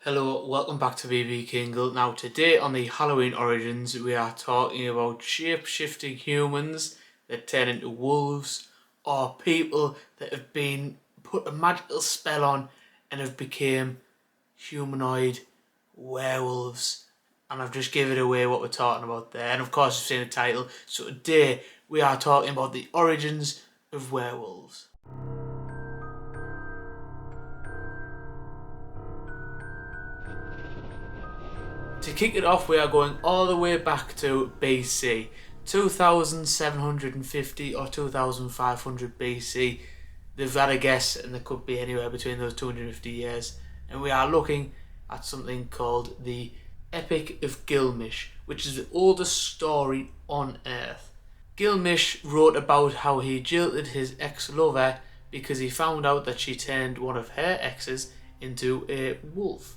Hello, welcome back to BB Kingle. Now today on the Halloween Origins we are talking about shape-shifting humans that turn into wolves or people that have been put a magical spell on and have become humanoid werewolves. And I've just given away what we're talking about there, and of course you've seen the title. So today we are talking about the origins of werewolves. To kick it off, we are going all the way back to BC, 2750 or 2500 BC. They've had a guess, and there could be anywhere between those 250 years. And we are looking at something called the Epic of Gilgamesh, which is the oldest story on Earth. Gilgamesh wrote about how he jilted his ex-lover because he found out that she turned one of her exes into a wolf.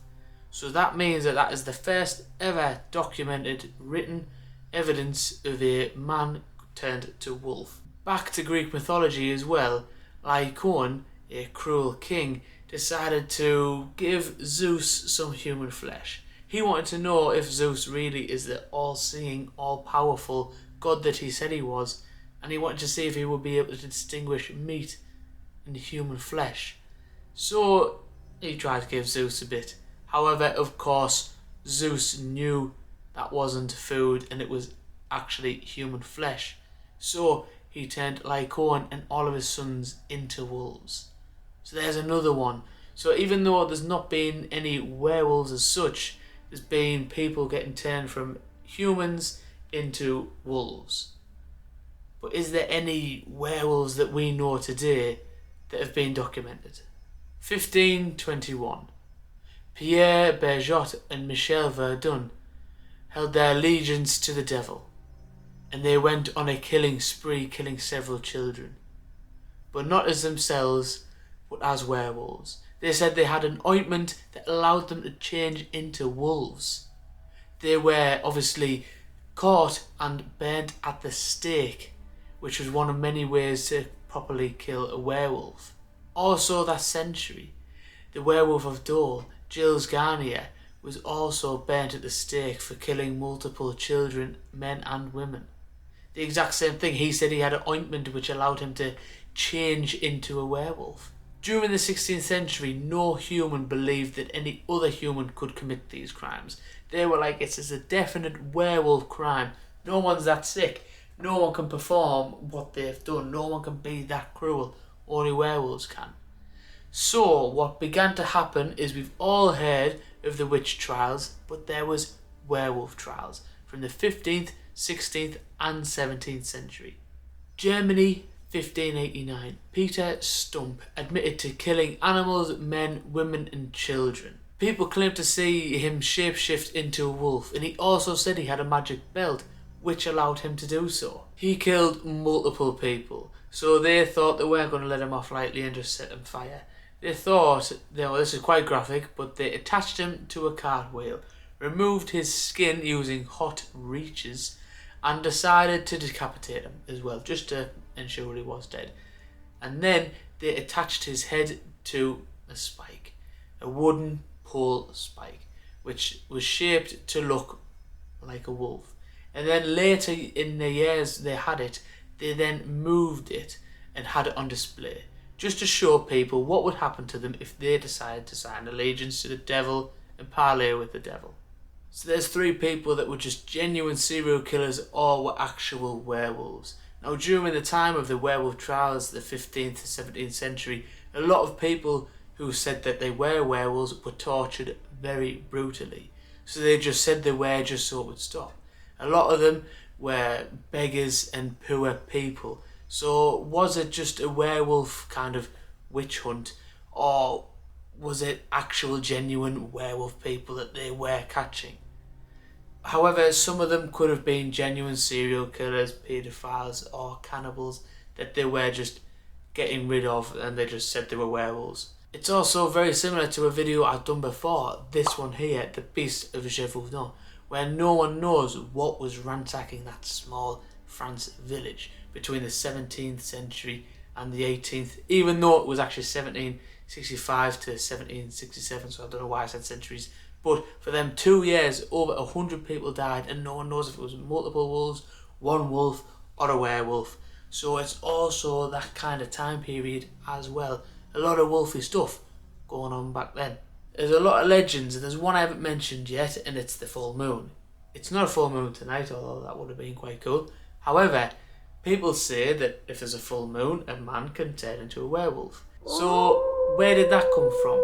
So that means that is the first ever documented written evidence of a man turned to wolf. Back to Greek mythology as well, Lycaon, a cruel king, decided to give Zeus some human flesh. He wanted to know if Zeus really is the all-seeing, all-powerful god that he said he was, and he wanted to see if he would be able to distinguish meat and human flesh. So he tried to give Zeus a bit. However, of course, Zeus knew that wasn't food and it was actually human flesh. So he turned Lycaon and all of his sons into wolves. So there's another one. So even though there's not been any werewolves as such, there's been people getting turned from humans into wolves. But is there any werewolves that we know today that have been documented? 1521. Pierre Berjot and Michel Verdun held their allegiance to the devil, and they went on a killing spree, killing several children, but not as themselves, but as werewolves. They said they had an ointment that allowed them to change into wolves. They were obviously caught and burnt at the stake, which was one of many ways to properly kill a werewolf. Also that century, the werewolf of Dole, Gilles Garnier, was also burnt at the stake for killing multiple children, men and women. The exact same thing. He said he had an ointment which allowed him to change into a werewolf. During the 16th century, no human believed that any other human could commit these crimes. They were like, it's a definite werewolf crime. No one's that sick. No one can perform what they've done. No one can be that cruel. Only werewolves can. So what began to happen is we've all heard of the witch trials, but there was werewolf trials from the 15th, 16th and 17th century. Germany, 1589. Peter Stump admitted to killing animals, men, women and children. People claimed to see him shapeshift into a wolf, and he also said he had a magic belt which allowed him to do so. He killed multiple people, so they thought they weren't going to let him off lightly and just set him fire. They thought, this is quite graphic, but they attached him to a cartwheel, removed his skin using hot reaches, and decided to decapitate him as well, just to ensure he was dead. And then they attached his head to a spike, a wooden pole spike, which was shaped to look like a wolf. And then later in the years they had it, they then moved it and had it on display, just to show people what would happen to them if they decided to sign allegiance to the devil and parley with the devil. So there's three people that were just genuine serial killers or were actual werewolves. Now during the time of the werewolf trials, the 15th to 17th century, a lot of people who said that they were werewolves were tortured very brutally. So they just said they were just so it would stop. A lot of them were beggars and poor people. So was it just a werewolf kind of witch hunt, or was it actual genuine werewolf people that they were catching? However, some of them could have been genuine serial killers, paedophiles or cannibals that they were just getting rid of, and they just said they were werewolves. It's also very similar to a video I've done before, this one here, the Beast of Gevaudan, where no one knows what was ransacking that small France village between the 17th century and the 18th, even though it was actually 1765 to 1767, so I don't know why I said centuries. But for them 2 years, over 100 people died, and no one knows if it was multiple wolves, one wolf, or a werewolf. So it's also that kind of time period as well. A lot of wolfy stuff going on back then. There's a lot of legends, and there's one I haven't mentioned yet, and it's the full moon. It's not a full moon tonight, although that would have been quite cool. However, people say that if there's a full moon, a man can turn into a werewolf. So, where did that come from?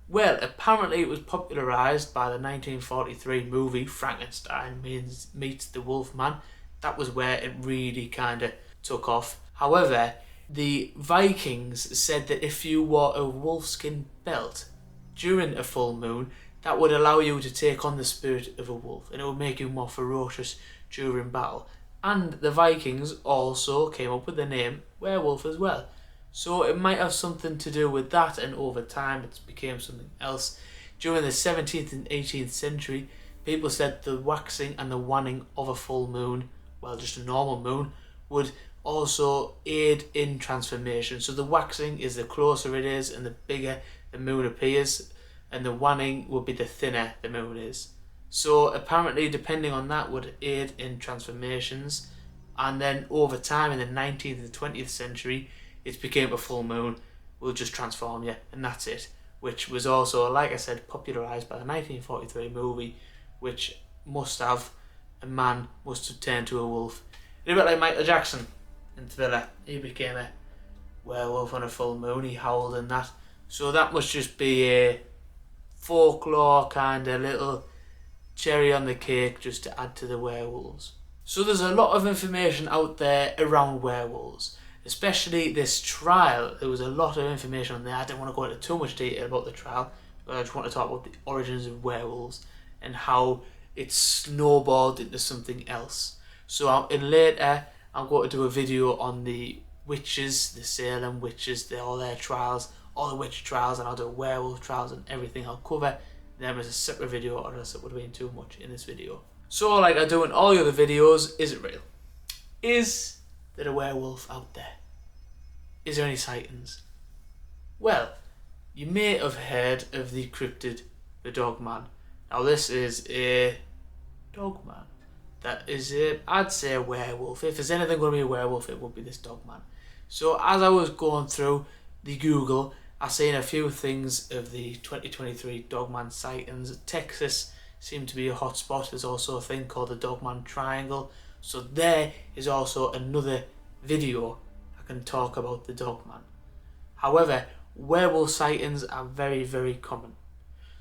Well, apparently it was popularised by the 1943 movie Frankenstein meets the Wolfman. That was where it really kind of took off. However, the Vikings said that if you wore a wolfskin belt during a full moon, that would allow you to take on the spirit of a wolf, and it would make you more ferocious during battle. And the Vikings also came up with the name werewolf as well. So it might have something to do with that, and over time it became something else. During the 17th and 18th century, people said the waxing and the waning of a full moon, well, just a normal moon, would also aid in transformation. So the waxing is the closer it is and the bigger the moon appears, and the waning would be the thinner the moon is. So apparently, depending on that, would aid in transformations. And then over time, in the 19th and 20th century, it became a full moon will just transform you, and that's it. Which was also, like I said, popularised by the 1943 movie, which a man must have turned to a wolf. A bit like Michael Jackson in Thriller. He became a werewolf on a full moon, he howled and that. So that must just be a folklore kind of little cherry on the cake just to add to the werewolves. So there's a lot of information out there around werewolves, especially this trial. There was a lot of information on there. I didn't want to go into too much detail about the trial, but I just want to talk about the origins of werewolves and how it snowballed into something else. So later I'm going to do a video on the witches, the Salem witches, all their trials, all the witch trials, and I'll do werewolf trials and everything. I'll cover them as a separate video, or else it would have been too much in this video. So like I do in all the other videos, is it real? Is there a werewolf out there? Is there any sightings? Well, you may have heard of the cryptid, the Dogman. Now this is a Dogman. That is I'd say a werewolf. If there's anything going to be a werewolf, it would be this Dogman. So as I was going through the Google, I seen a few things of the 2023 Dogman sightings. Texas seemed to be a hot spot. There's also a thing called the Dogman Triangle. So there is also another video I can talk about the Dogman. However, werewolf sightings are very, very common.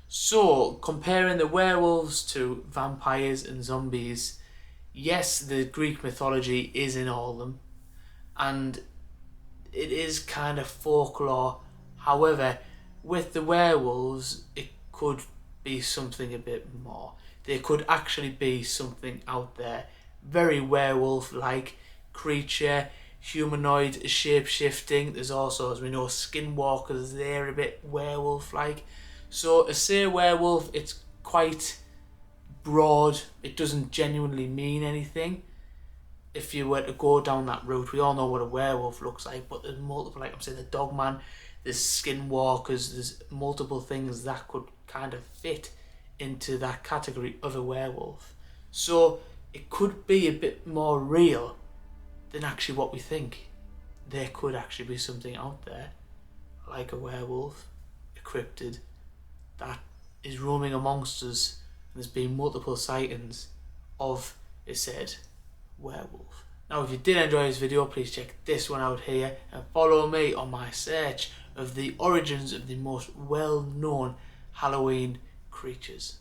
So comparing the werewolves to vampires and zombies, yes, the Greek mythology is in all of them, and it is kind of folklore. However, with the werewolves, it could be something a bit more. There could actually be something out there, very werewolf-like creature, humanoid, shape-shifting. There's also, as we know, skinwalkers. They're a bit werewolf-like. So to say werewolf, it's quite broad. It doesn't genuinely mean anything. If you were to go down that route, we all know what a werewolf looks like, but there's multiple, like I'm saying, the Dogman, there's skinwalkers, there's multiple things that could kind of fit into that category of a werewolf. So it could be a bit more real than actually what we think. There could actually be something out there, like a werewolf, a cryptid, that is roaming amongst us, and there's been multiple sightings of a said werewolf. Now if you did enjoy this video, please check this one out here and follow me on my search of the origins of the most well-known Halloween creatures.